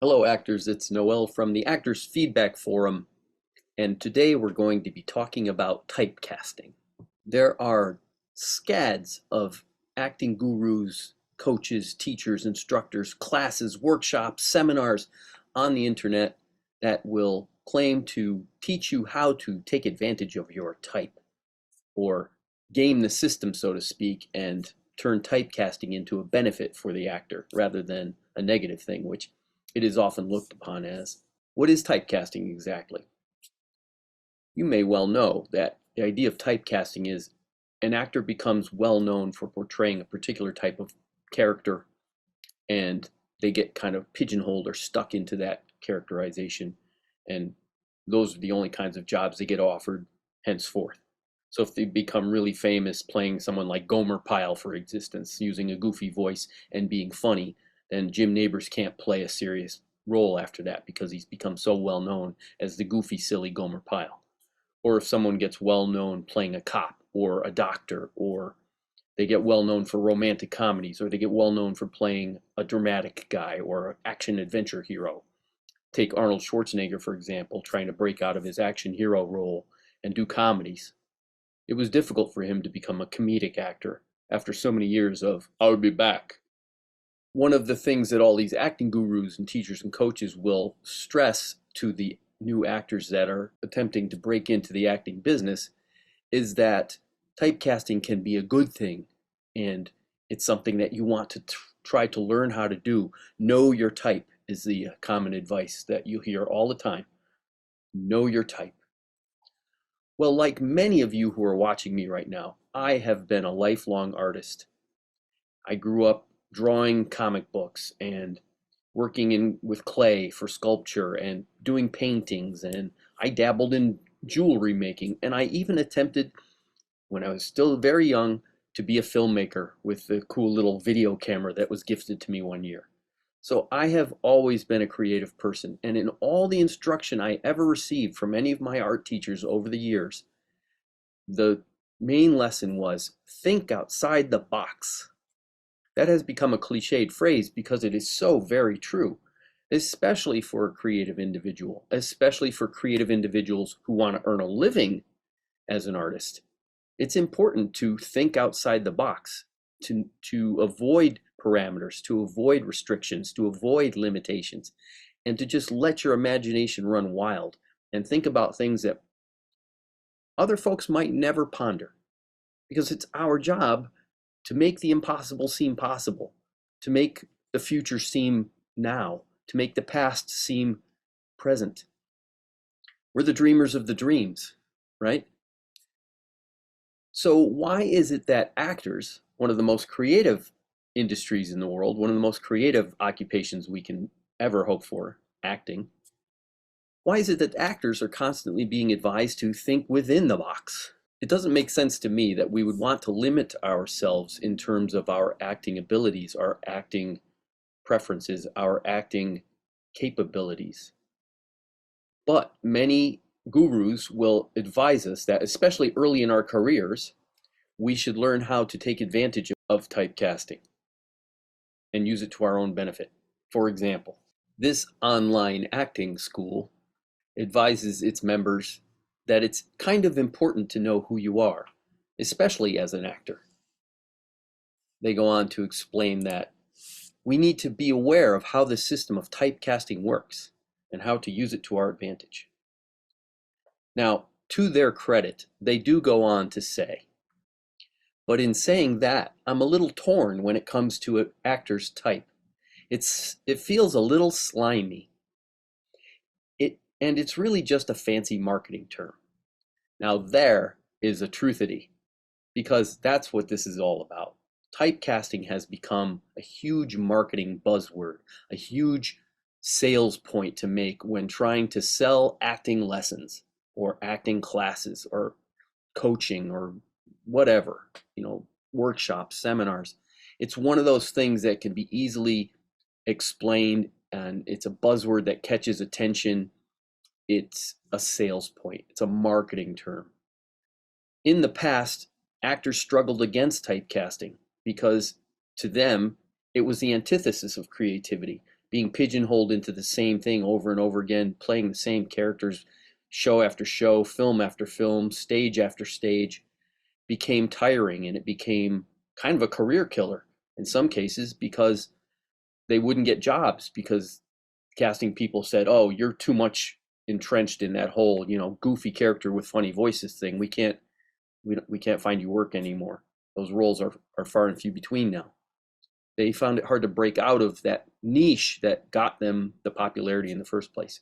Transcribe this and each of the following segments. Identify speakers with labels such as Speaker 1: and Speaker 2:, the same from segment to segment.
Speaker 1: Hello, actors. It's Noel from the Actors Feedback Forum, and today we're going to be talking about typecasting. There are scads of acting gurus, coaches, teachers, instructors, classes, workshops, seminars on the internet that will claim to teach you how to take advantage of your type or game the system, so to speak, and turn typecasting into a benefit for the actor rather than a negative thing, which it is often looked upon as. What is typecasting exactly? You may well know that the idea of typecasting is an actor becomes well known for portraying a particular type of character, and they get kind of pigeonholed or stuck into that characterization, and those are the only kinds of jobs they get offered henceforth. So if they become really famous playing someone like Gomer Pyle, for instance, using a goofy voice and being funny, then Jim Nabors can't play a serious role after that because he's become so well known as the goofy, silly Gomer Pyle. Or if someone gets well known playing a cop or a doctor, or they get well known for romantic comedies, or they get well known for playing a dramatic guy or an action adventure hero. Take Arnold Schwarzenegger, for example, trying to break out of his action hero role and do comedies. It was difficult for him to become a comedic actor after so many years of, "I'll be back." One of the things that all these acting gurus and teachers and coaches will stress to the new actors that are attempting to break into the acting business is that typecasting can be a good thing, and it's something that you want to try to learn how to do. Know your type is the common advice that you hear all the time. Know your type. Well, like many of you who are watching me right now, I have been a lifelong artist. I grew up drawing comic books and working with clay for sculpture and doing paintings, and I dabbled in jewelry making, and I even attempted, when I was still very young, to be a filmmaker with the cool little video camera that was gifted to me one year. So I have always been a creative person, and in all the instruction I ever received from any of my art teachers over the years, the main lesson was think outside the box. That has become a cliched phrase because it is so very true, especially for a creative individual, especially for creative individuals who want to earn a living as an artist. It's important to think outside the box, to avoid parameters, to avoid restrictions, to avoid limitations, and to just let your imagination run wild and think about things that other folks might never ponder. Because it's our job to make the impossible seem possible, to make the future seem now, to make the past seem present. We're the dreamers of the dreams, right? So, why is it that actors, one of the most creative industries in the world, one of the most creative occupations we can ever hope for, acting, why is it that actors are constantly being advised to think within the box? It doesn't make sense to me that we would want to limit ourselves in terms of our acting abilities, our acting preferences, our acting capabilities. But many gurus will advise us that, especially early in our careers, we should learn how to take advantage of typecasting and use it to our own benefit. For example, this online acting school advises its members that it's kind of important to know who you are, especially as an actor. They go on to explain that we need to be aware of how the system of typecasting works and how to use it to our advantage. Now, to their credit, they do go on to say, but in saying that, I'm a little torn when it comes to an actor's type. It feels a little slimy. And it's really just a fancy marketing term. Now there is a truthity, because that's what this is all about. Typecasting has become a huge marketing buzzword, a huge sales point to make when trying to sell acting lessons or acting classes or coaching or whatever, workshops, seminars. It's one of those things that can be easily explained, and it's a buzzword that catches attention. It's a sales point, it's a marketing term. In the past, actors struggled against typecasting because to them, it was the antithesis of creativity. being pigeonholed into the same thing over and over again, playing the same characters show after show, film after film, stage after stage, became tiring, and it became kind of a career killer in some cases because they wouldn't get jobs because casting people said, "Oh, you're too much entrenched in that whole, goofy character with funny voices thing. We can't find you work anymore. Those roles are far and few between now." They found it hard to break out of that niche that got them the popularity in the first place.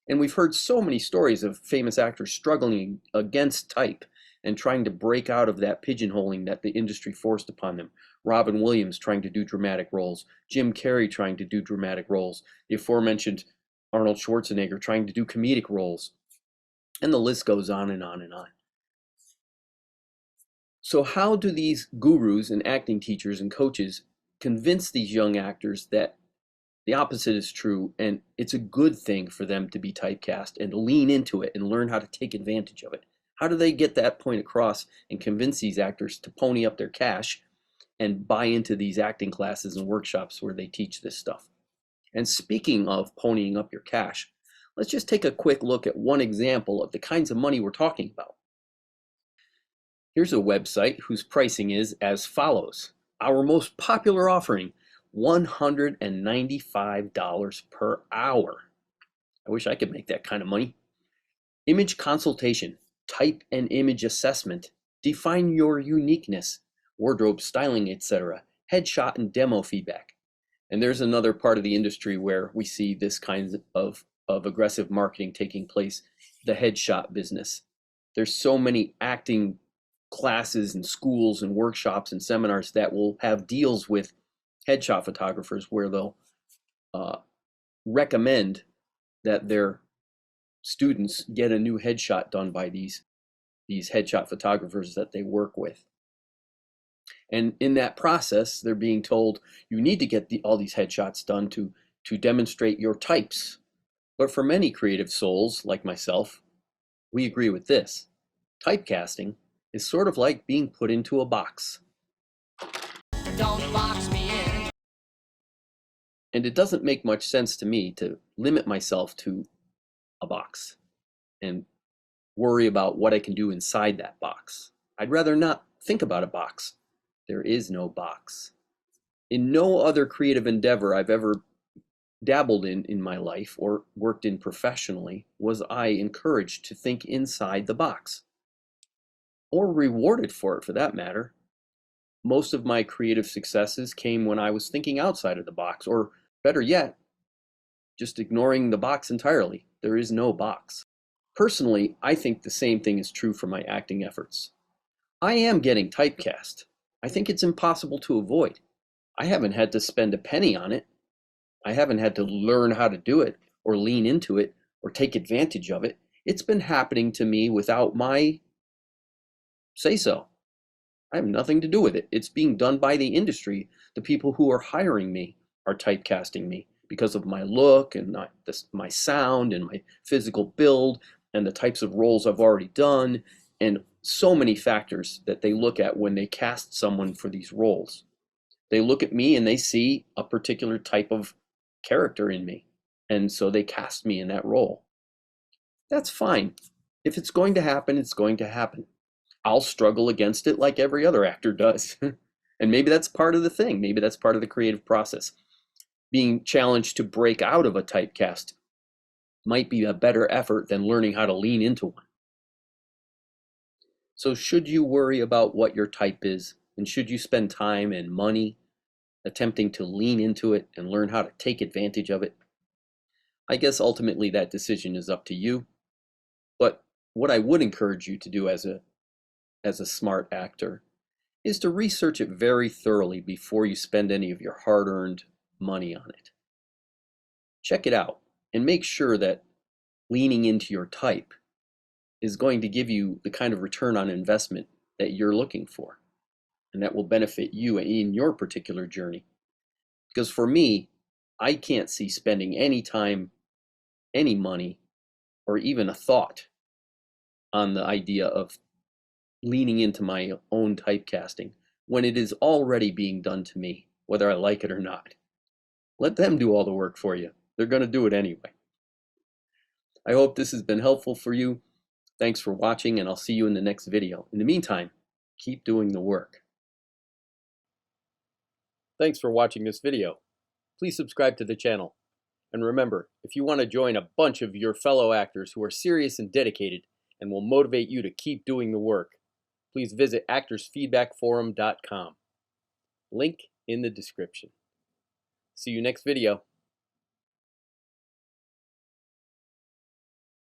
Speaker 1: And we've heard so many stories of famous actors struggling against type and trying to break out of that pigeonholing that the industry forced upon them. Robin Williams trying to do dramatic roles, Jim Carrey trying to do dramatic roles, the aforementioned Arnold Schwarzenegger trying to do comedic roles, and the list goes on and on and on. So how do these gurus and acting teachers and coaches convince these young actors that the opposite is true and it's a good thing for them to be typecast and lean into it and learn how to take advantage of it? How do they get that point across and convince these actors to pony up their cash and buy into these acting classes and workshops where they teach this stuff? And speaking of ponying up your cash, let's just take a quick look at one example of the kinds of money we're talking about. Here's a website whose pricing is as follows. Our most popular offering, $195 per hour. I wish I could make that kind of money. Image consultation, type and image assessment, define your uniqueness, wardrobe styling, etc., headshot and demo feedback. And there's another part of the industry where we see this kind of aggressive marketing taking place, the headshot business. There's so many acting classes and schools and workshops and seminars that will have deals with headshot photographers where they'll recommend that their students get a new headshot done by these headshot photographers that they work with. And in that process, they're being told, you need to get all these headshots done to demonstrate your types. But for many creative souls like myself, we agree with this. Typecasting is sort of like being put into a box. Don't box me in. And it doesn't make much sense to me to limit myself to a box and worry about what I can do inside that box. I'd rather not think about a box. There is no box. In no other creative endeavor I've ever dabbled in my life or worked in professionally was I encouraged to think inside the box, or rewarded for it for that matter. Most of my creative successes came when I was thinking outside of the box, or better yet, just ignoring the box entirely. There is no box. Personally, I think the same thing is true for my acting efforts. I am getting typecast. I think it's impossible to avoid. I haven't had to spend a penny on it. I haven't had to learn how to do it, or lean into it, or take advantage of it. It's been happening to me without my say-so. I have nothing to do with it. It's being done by the industry. The people who are hiring me are typecasting me because of my look and my sound and my physical build and the types of roles I've already done, and so many factors that they look at when they cast someone for these roles. They look at me and they see a particular type of character in me, and so they cast me in that role. That's fine. If it's going to happen, it's going to happen. I'll struggle against it like every other actor does. And maybe that's part of the thing. Maybe that's part of the creative process. Being challenged to break out of a typecast might be a better effort than learning how to lean into one. So should you worry about what your type is? And should you spend time and money attempting to lean into it and learn how to take advantage of it? I guess ultimately that decision is up to you. But what I would encourage you to do as a smart actor is to research it very thoroughly before you spend any of your hard-earned money on it. Check it out and make sure that leaning into your type is going to give you the kind of return on investment that you're looking for, and that will benefit you in your particular journey. Because for me, I can't see spending any time, any money, or even a thought on the idea of leaning into my own typecasting when it is already being done to me, whether I like it or not. Let them do all the work for you. They're going to do it anyway. I hope this has been helpful for you. Thanks for watching, and I'll see you in the next video. In the meantime, keep doing the work. Thanks for watching this video. Please subscribe to the channel. And remember, if you want to join a bunch of your fellow actors who are serious and dedicated and will motivate you to keep doing the work, please visit actorsfeedbackforum.com. Link in the description. See you next video.